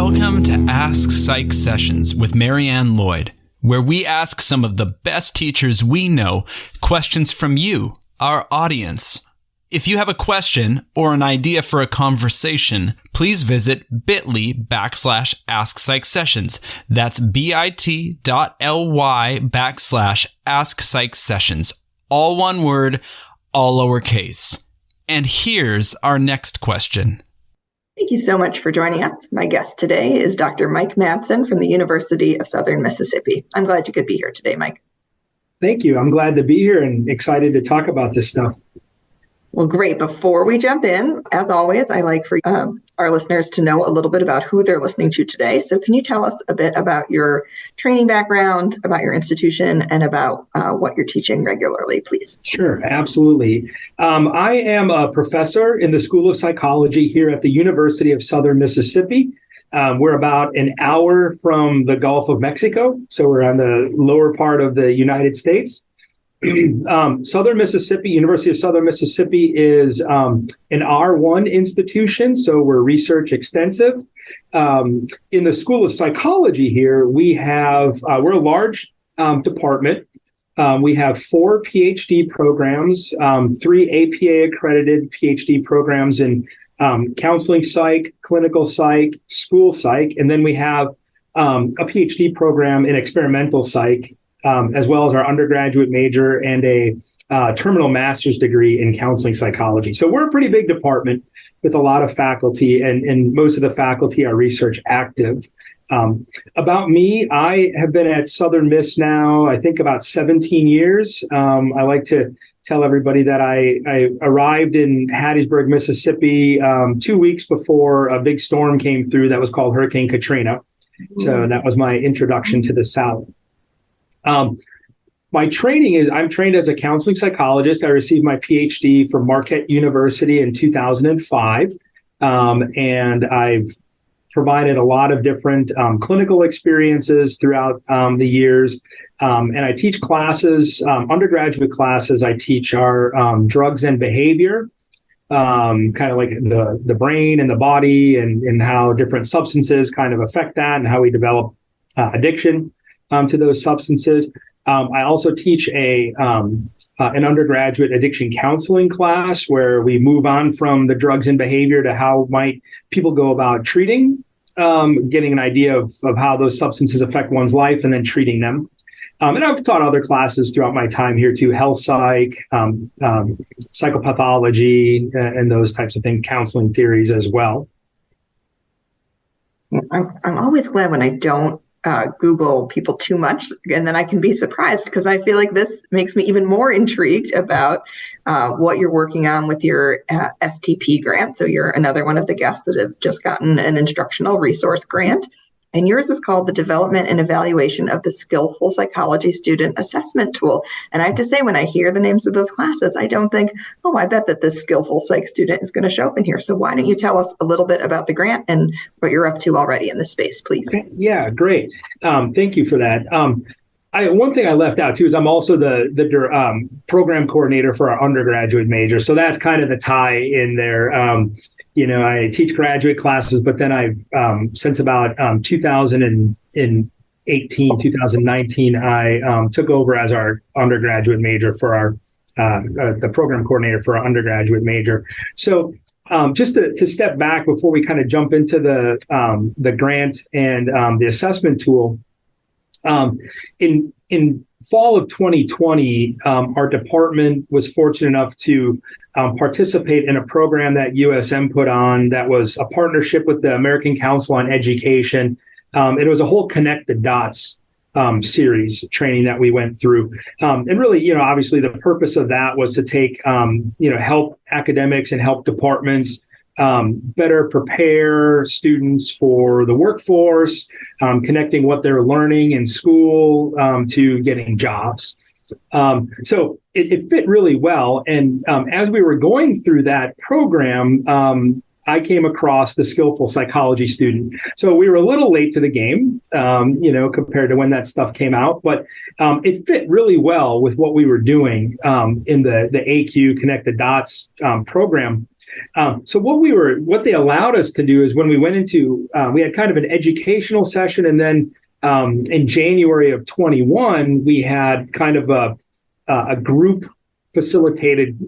Welcome to AskPsychSessions with Marianne Lloyd, where we ask some of the best teachers we know questions from you, our audience. If you have a question or an idea for a conversation, please visit bit.ly/AskPsychSessions. That's bit.ly/AskPsychSessions. All one word, all lowercase. And here's our next question. Thank you so much for joining us. My guest today is Dr. Mike Madsen from the University of Southern Mississippi. I'm glad you could be here today, Mike. Thank you. I'm glad to be here and excited to talk about this stuff. Well, great. Before we jump in, as always, I like for our listeners to know a little bit about who they're listening to today. So can you tell us a bit about your training background, about your institution, and about what you're teaching regularly, please? Sure, absolutely. I am a professor in the School of Psychology here at the University of Southern Mississippi. We're about an hour from the Gulf of Mexico, so we're on the lower part of the United States. Southern Mississippi, University of Southern Mississippi is an R1 institution, so we're research extensive. In the School of Psychology here, we're a large department. We have 4 PhD programs, 3 APA accredited PhD programs in counseling psych, clinical psych, school psych, and then we have a PhD program in experimental psych, as well as our undergraduate major and a terminal master's degree in counseling psychology. So we're a pretty big department with a lot of faculty, and most of the faculty are research active. About me, I have been at Southern Miss now, I think about 17 years. I like to tell everybody that I arrived in Hattiesburg, Mississippi, 2 weeks before a big storm came through that was called Hurricane Katrina. So that was my introduction to the South. My training is, I'm trained as a counseling psychologist. I received my PhD from Marquette University in 2005. And I've provided a lot of different clinical experiences throughout the years. And I teach classes, undergraduate classes. I teach our drugs and behavior, kind of like the brain and the body and how different substances kind of affect that and how we develop addiction to those substances. I also teach an undergraduate addiction counseling class where we move on from the drugs and behavior to how might people go about treating, getting an idea of how those substances affect one's life and then treating them. And I've taught other classes throughout my time here too, health psych, psychopathology, and those types of things, counseling theories as well. I'm always glad when I don't Google people too much, and then I can be surprised because I feel like this makes me even more intrigued about what you're working on with your STP grant. So you're another one of the guests that have just gotten an instructional resource grant. And yours is called the Development and Evaluation of the Skillful Psychology Student Assessment Tool. And I have to say, when I hear the names of those classes, I don't think, oh, I bet that this Skillful Psych student is going to show up in here. So why don't you tell us a little bit about the grant and what you're up to already in this space, please? Okay. Yeah, great. Thank you for that. One thing I left out too is I'm also the program coordinator for our undergraduate major. So that's kind of the tie in there. I teach graduate classes, but then I've, since about 2019, I took over as our undergraduate major for the program coordinator for our undergraduate major. So just to step back before we kind of jump into the grant and the assessment tool, in fall of 2020, our department was fortunate enough to participate in a program that USM put on that was a partnership with the American Council on Education. It was a whole Connect the Dots series training that we went through. And really, obviously the purpose of that was to take, help academics and help departments better prepare students for the workforce, connecting what they're learning in school to getting jobs. So it fit really well. And as we were going through that program, I came across the Skillful Psychology Student. So we were a little late to the game, compared to when that stuff came out, but it fit really well with what we were doing in the AQ Connect the Dots program. So what they allowed us to do is when we went into, we had kind of an educational session, and then in January of 21, we had kind of a group facilitated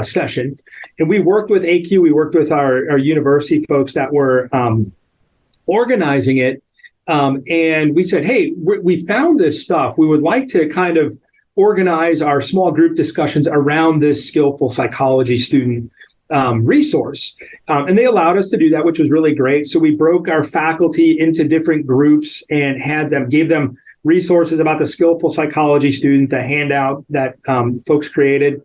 session, and we worked with AQ. We worked with our university folks that were organizing it, and we said, hey, we found this stuff. We would like to kind of organize our small group discussions around this Skillful Psychology Student resource. And they allowed us to do that, which was really great. So we broke our faculty into different groups and gave them resources about the Skillful Psychology Student, the handout that folks created,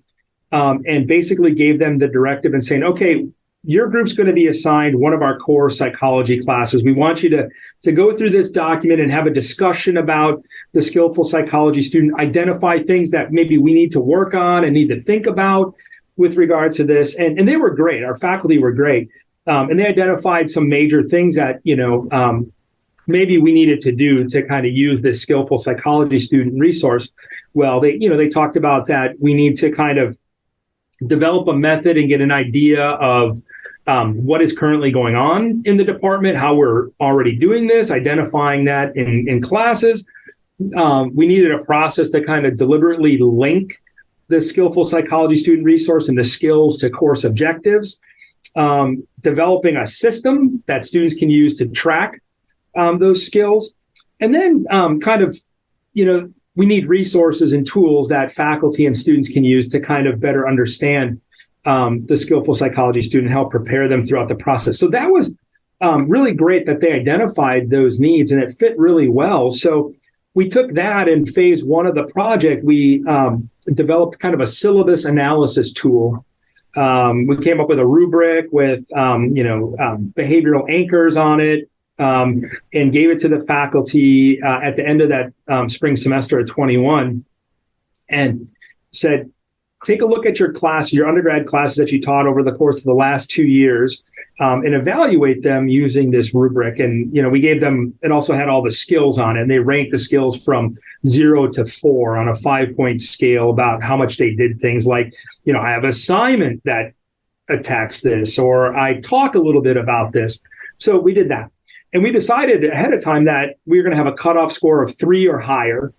and basically gave them the directive and saying, okay, your group's going to be assigned one of our core psychology classes. We want you to go through this document and have a discussion about the Skillful Psychology Student, identify things that maybe we need to work on and need to think about with regard to this. And they were great. Our faculty were great. And they identified some major things that, maybe we needed to do to kind of use this Skillful Psychology Student resource. Well, they talked about that we need to kind of develop a method and get an idea of what is currently going on in the department, how we're already doing this, identifying that in classes. We needed a process to kind of deliberately link the Skillful Psychology Student resource and the skills to course objectives, developing a system that students can use to track those skills. And then we need resources and tools that faculty and students can use to kind of better understand the Skillful Psychology Student, help prepare them throughout the process. So that was really great that they identified those needs, and it fit really well. So we took that, in phase one of the project, we developed kind of a syllabus analysis tool. We came up with a rubric with, behavioral anchors on it, and gave it to the faculty at the end of that spring semester of 21, and said, take a look at your undergrad classes that you taught over the course of the last 2 years, and evaluate them using this rubric. And, we gave them, it also had all the skills on it, and they ranked the skills from 0 to 4 on a 5-point scale about how much they did things like, I have assignment that attacks this, or I talk a little bit about this. So we did that. And we decided ahead of time that we were going to have a cutoff score of 3 or higher.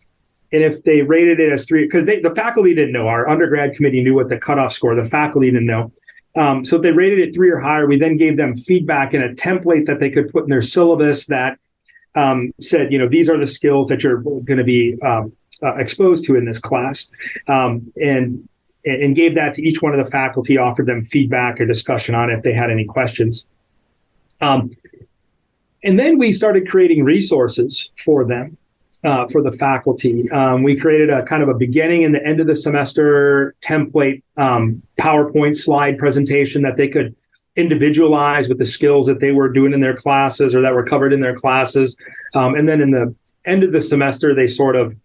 And if they rated it as 3, because the faculty didn't know, our undergrad committee knew what the cutoff score, the faculty didn't know. So if they rated it 3 or higher, we then gave them feedback in a template that they could put in their syllabus that said, these are the skills that you're going to be exposed to in this class. And gave that to each one of the faculty, offered them feedback or discussion on it if they had any questions. And then we started creating resources for them, for the faculty. We created a kind of a beginning and the end of the semester template PowerPoint slide presentation that they could individualize with the skills that they were doing in their classes or that were covered in their classes. And then in the end of the semester, they sort of,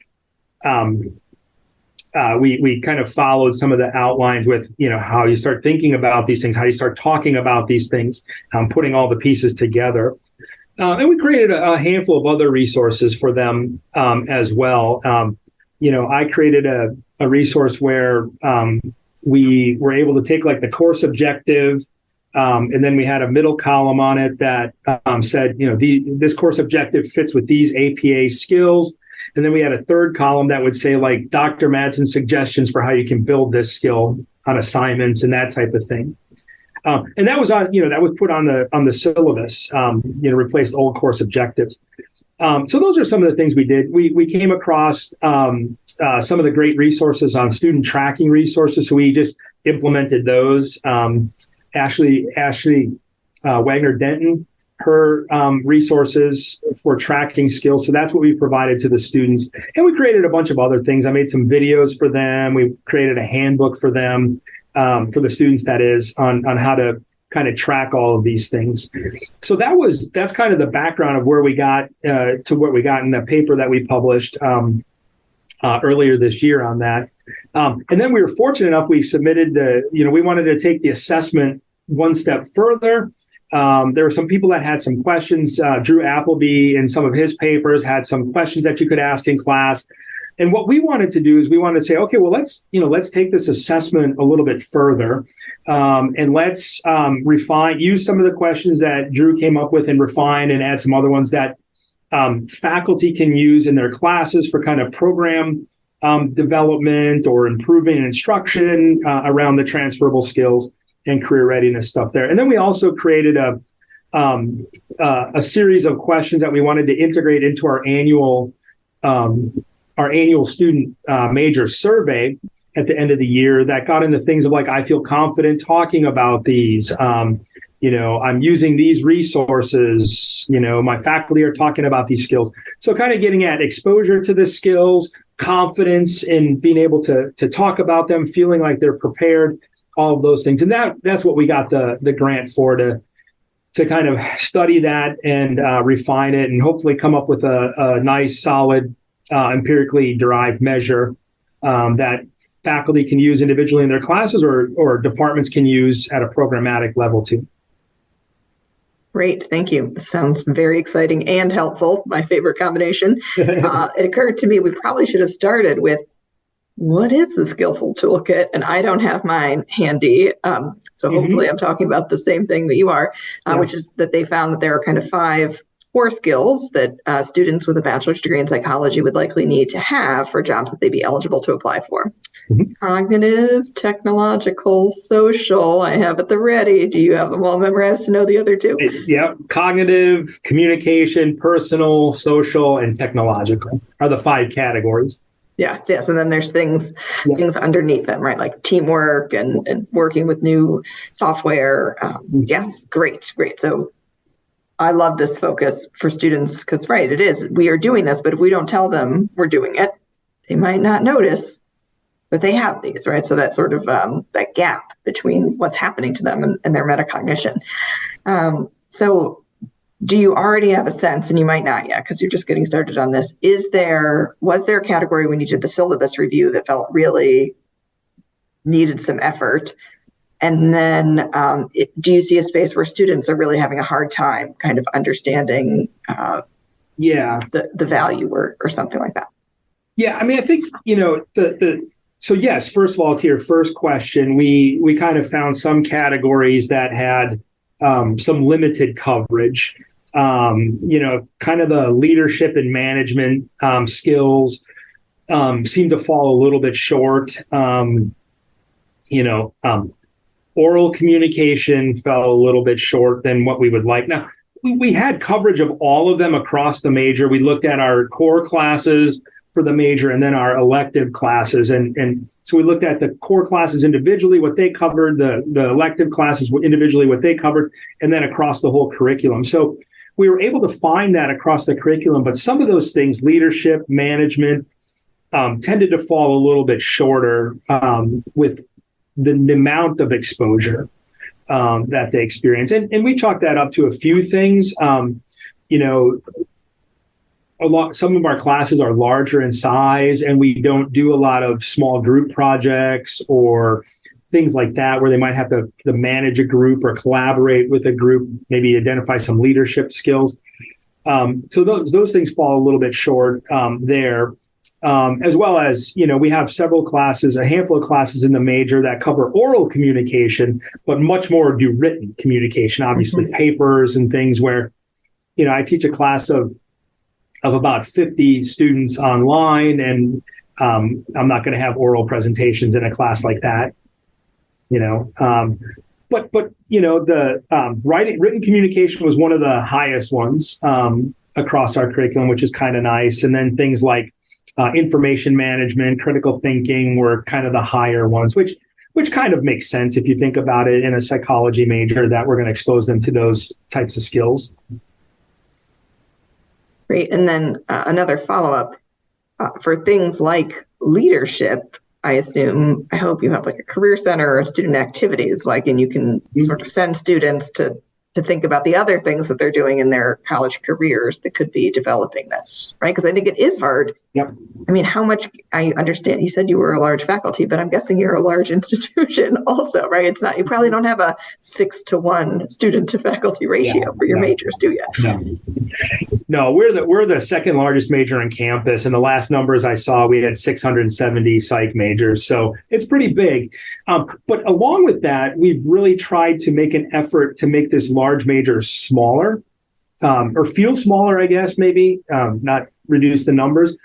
we kind of followed some of the outlines with, how you start thinking about these things, how you start talking about these things, putting all the pieces together. And we created a handful of other resources for them as well. I created a resource where we were able to take like the course objective, and then we had a middle column on it that said, this course objective fits with these APA skills. And then we had a third column that would say like Dr. Madsen's suggestions for how you can build this skill on assignments and that type of thing. And that was on, that was put on the syllabus, replaced old course objectives. So those are some of the things we did. We came across some of the great resources on student tracking resources. So we just implemented those. Ashley Wagner Denton, her resources for tracking skills. So that's what we provided to the students. And we created a bunch of other things. I made some videos for them. We created a handbook for them. For the students, that is, on how to kind of track all of these things. So that's kind of the background of where we got to what we got in the paper that we published earlier this year on that. And then we were fortunate enough, we submitted we wanted to take the assessment one step further. There were some people that had some questions. Drew Appleby in some of his papers had some questions that you could ask in class. And what we wanted to do is we wanted to say, okay, well, let's take this assessment a little bit further, and let's use some of the questions that Drew came up with and refine and add some other ones that faculty can use in their classes for kind of program development or improving instruction around the transferable skills and career readiness stuff there. And then we also created a series of questions that we wanted to integrate into our annual student major survey at the end of the year that got into things of like, I feel confident talking about these. I'm using these resources. My faculty are talking about these skills. So kind of getting at exposure to the skills, confidence in being able to talk about them, feeling like they're prepared, all of those things. And that's what we got the grant for, to kind of study that and refine it and hopefully come up with a nice, solid, empirically derived measure that faculty can use individually in their classes or departments can use at a programmatic level too. Great, thank you. This sounds very exciting and helpful, my favorite combination. It occurred to me we probably should have started with, what is the Skillful Toolkit? And I don't have mine handy. So hopefully I'm talking about the same thing that you are, which is that they found that there are kind of 5 core skills that students with a bachelor's degree in psychology would likely need to have for jobs that they'd be eligible to apply for. Cognitive, technological, social. I have at the ready. Do you have them all memorized to know the other 2? Yeah. Cognitive, communication, personal, social, and technological are the 5 categories. Yes. And then there's things underneath them, right? Like teamwork and working with new software. Yes, great. So I love this focus for students because, right, it is. We are doing this, but if we don't tell them we're doing it, they might not notice that they have these, right? So that sort of that gap between what's happening to them and their metacognition. So do you already have a sense, and you might not yet because you're just getting started on this, was there a category when you did the syllabus review that felt really needed some effort? And then do you see a space where students are really having a hard time kind of understanding the value or something like that? Yeah, I mean, I think, so yes, first of all, to your first question, we kind of found some categories that had some limited coverage. Kind of the leadership and management skills seem to fall a little bit short. Oral communication fell a little bit short than what we would like. Now, we had coverage of all of them across the major. We looked at our core classes for the major and then our elective classes. And so we looked at the core classes individually, what they covered, the elective classes individually, what they covered, and then across the whole curriculum. So we were able to find that across the curriculum, but some of those things, leadership, management, tended to fall a little bit shorter with the amount of exposure that they experience. And we chalked that up to a few things. Some of our classes are larger in size, and we don't do a lot of small group projects or things like that, where they might have to manage a group or collaborate with a group, maybe identify some leadership skills. So those things fall a little bit short there. As well as, we have a handful of classes in the major that cover oral communication, but much more do written communication, obviously papers and things where, I teach a class of about 50 students online, and I'm not going to have oral presentations in a class like that, but the written communication was one of the highest ones across our curriculum, which is kind of nice. And then things like information management, critical thinking were kind of the higher ones, which kind of makes sense if you think about it in a psychology major, that we're going to expose them to those types of skills. Great. And then another follow-up for things like leadership, I hope you have like a career center or student activities, and you can sort of send students to to think about the other things that they're doing in their college careers that could be developing this, right? Because I think it is hard. Yep. I mean, how much, I understand you said you were a large faculty, but I'm guessing you're a large institution also, right? It's not, you probably don't have a 6-to-1 student to faculty ratio for your majors, do you? No, we're the second largest major on campus. And the last numbers I saw, we had 670 psych majors. So it's pretty big. But along with that, we've really tried to make an effort to make this large major smaller, or feel smaller, I guess, maybe, not reduce the numbers.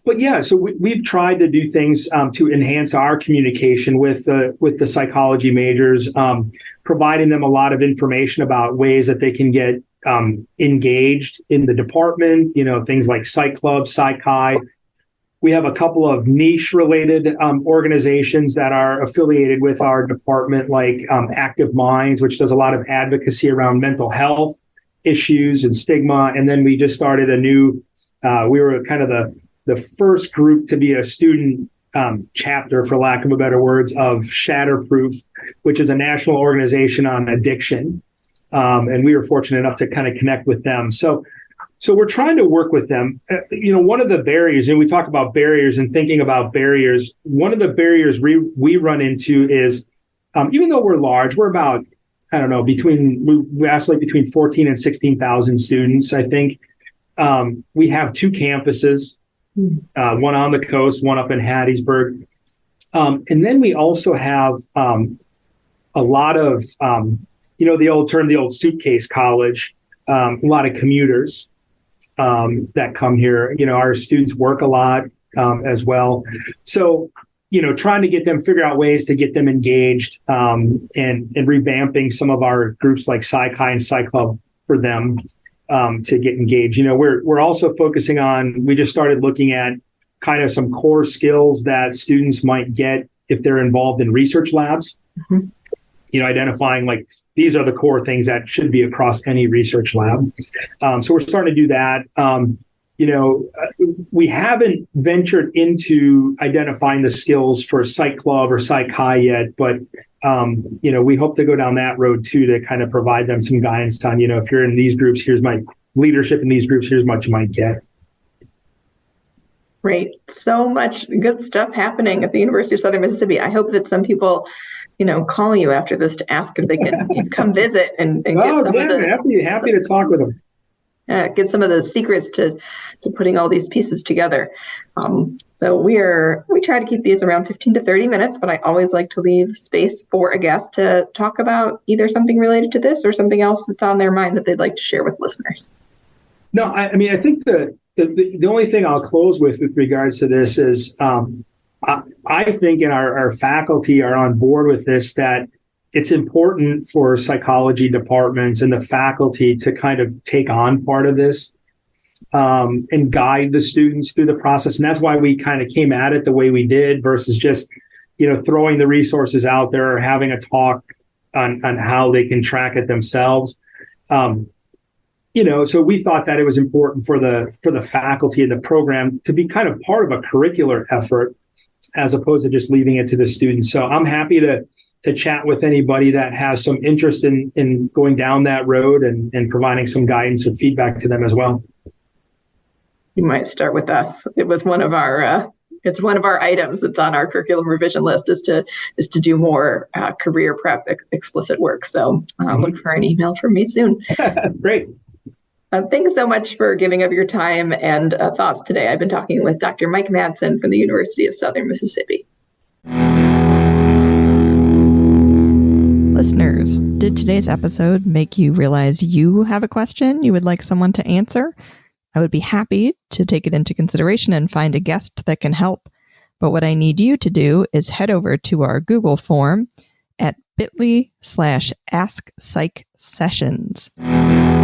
But yeah, so we've tried to do things to enhance our communication with the psychology majors, providing them a lot of information about ways that they can get engaged in the department, things like Psych Club, Psych-Chi. We have a couple of niche-related organizations that are affiliated with our department, like Active Minds, which does a lot of advocacy around mental health issues and stigma. And then we just started a new, we were kind of the first group to be a student chapter, for lack of a better words, of Shatterproof, which is a national organization on addiction. And we were fortunate enough to kind of connect with them. So we're trying to work with them. One of the barriers, and we talk about barriers and thinking about barriers, one of the barriers we run into is, even though we're large, we're about, I don't know, we oscillate between 14 and 16,000 students, I think. We have 2 campuses, one on the coast, one up in Hattiesburg. And then we also have a lot of, the old suitcase college, a lot of commuters that come here. Our students work a lot as well. So, trying to get them, figure out ways to get them engaged, and revamping some of our groups like Psych-Chi and Psych Club for them to get engaged. We're also focusing on, we just started looking at kind of some core skills that students might get if they're involved in research labs, identifying like, these are the core things that should be across any research lab. So we're starting to do that. We haven't ventured into identifying the skills for Psych Club or Psych-Chi yet, but, we hope to go down that road too, to kind of provide them some guidance on, if you're in these groups, here's my leadership in these groups, here's what you might get. Great. So much good stuff happening at the University of Southern Mississippi. I hope that some people call you after this to ask if they can come visit and get some of the happy to talk with them. Get some of the secrets to putting all these pieces together. So we try to keep these around 15 to 30 minutes, but I always like to leave space for a guest to talk about either something related to this or something else that's on their mind that they'd like to share with listeners. No, I think the only thing I'll close with regards to this is, I think, and our faculty are on board with this, that it's important for psychology departments and the faculty to kind of take on part of this and guide the students through the process. And that's why we kind of came at it the way we did versus just, throwing the resources out there or having a talk on how they can track it themselves. So we thought that it was important for the faculty and the program to be kind of part of a curricular effort as opposed to just leaving it to the students. So I'm happy to chat with anybody that has some interest in going down that road and providing some guidance or feedback to them as well. You might start with us. It was one of our it's one of our items that's on our curriculum revision list is to do more career prep explicit work. So look for an email from me soon. Great. Thanks so much for giving up your time and thoughts today. I've been talking with Dr. Mike Madsen from the University of Southern Mississippi. Listeners, did today's episode make you realize you have a question you would like someone to answer? I would be happy to take it into consideration and find a guest that can help. But what I need you to do is head over to our Google form at bit.ly/AskPsychSessions.